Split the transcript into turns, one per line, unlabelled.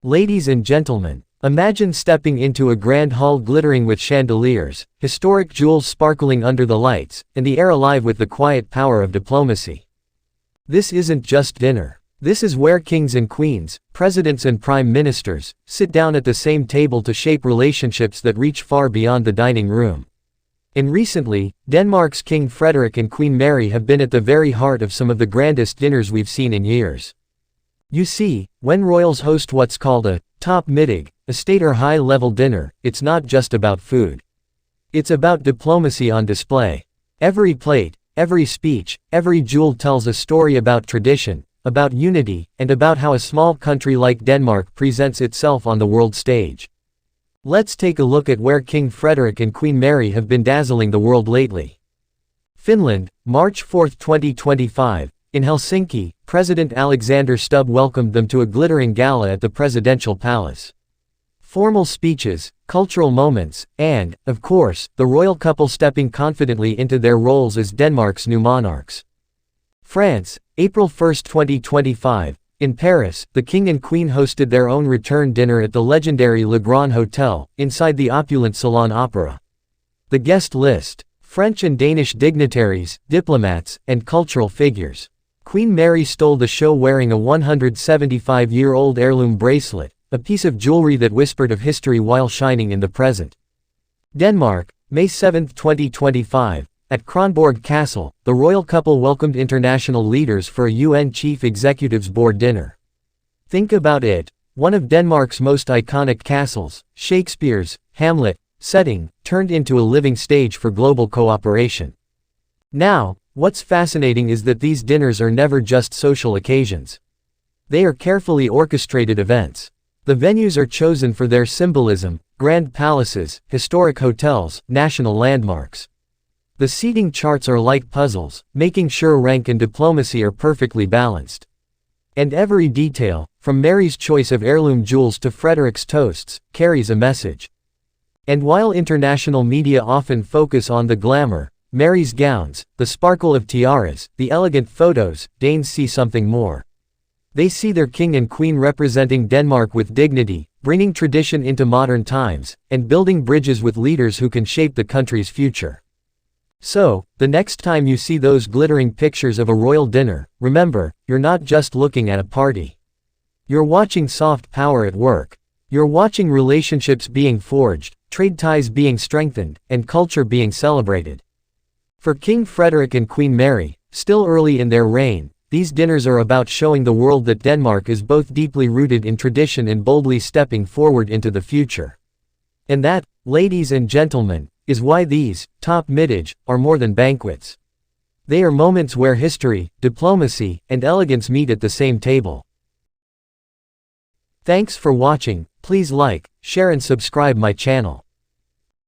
Ladies and gentlemen, imagine stepping into a grand hall glittering with chandeliers, historic jewels sparkling under the lights, and the air alive with the quiet power of diplomacy. This isn't just dinner. This is where kings and queens, presidents and prime ministers, sit down at the same table to shape relationships that reach far beyond the dining room. And recently, Denmark's King Frederik and Queen Mary have been at the very heart of some of the grandest dinners we've seen in years. You see, when royals host what's called a top middag, a state or high-level dinner, it's not just about food. It's about diplomacy on display. Every plate, every speech, every jewel tells a story about tradition, about unity, and about how a small country like Denmark presents itself on the world stage. Let's take a look at where King Frederik and Queen Mary have been dazzling the world lately. Finland, March 4, 2025. In Helsinki, President Alexander Stubb welcomed them to a glittering gala at the presidential palace. Formal speeches, cultural moments, and, of course, the royal couple stepping confidently into their roles as Denmark's new monarchs. France, April 1, 2025. In Paris, the King and Queen hosted their own return dinner at the legendary Le Grand Hotel, inside the opulent Salon Opera. The guest list: French and Danish dignitaries, diplomats, and cultural figures. Queen Mary stole the show wearing a 175-year-old heirloom bracelet, a piece of jewelry that whispered of history while shining in the present. Denmark, May 7, 2025. At Kronborg Castle, the royal couple welcomed international leaders for a UN Chief Executives Board dinner. Think about it, one of Denmark's most iconic castles, Shakespeare's Hamlet setting, turned into a living stage for global cooperation. Now, what's fascinating is that these dinners are never just social occasions. They are carefully orchestrated events. The venues are chosen for their symbolism: grand palaces, historic hotels, national landmarks. The seating charts are like puzzles, making sure rank and diplomacy are perfectly balanced. And every detail, from Mary's choice of heirloom jewels to Frederik's toasts, carries a message. And while international media often focus on the glamour, Mary's gowns, the sparkle of tiaras, the elegant photos, Danes see something more. They see their king and queen representing Denmark with dignity, bringing tradition into modern times, and building bridges with leaders who can shape the country's future. So, the next time you see those glittering pictures of a royal dinner, remember, you're not just looking at a party. You're watching soft power at work. You're watching relationships being forged, trade ties being strengthened, and culture being celebrated. For King Frederik and Queen Mary, still early in their reign, these dinners are about showing the world that Denmark is both deeply rooted in tradition and boldly stepping forward into the future. And that, ladies and gentlemen, is why these top middag are more than banquets. They are moments where history, diplomacy, and elegance meet at the same table. Thanks for watching. Please like, share and subscribe my channel.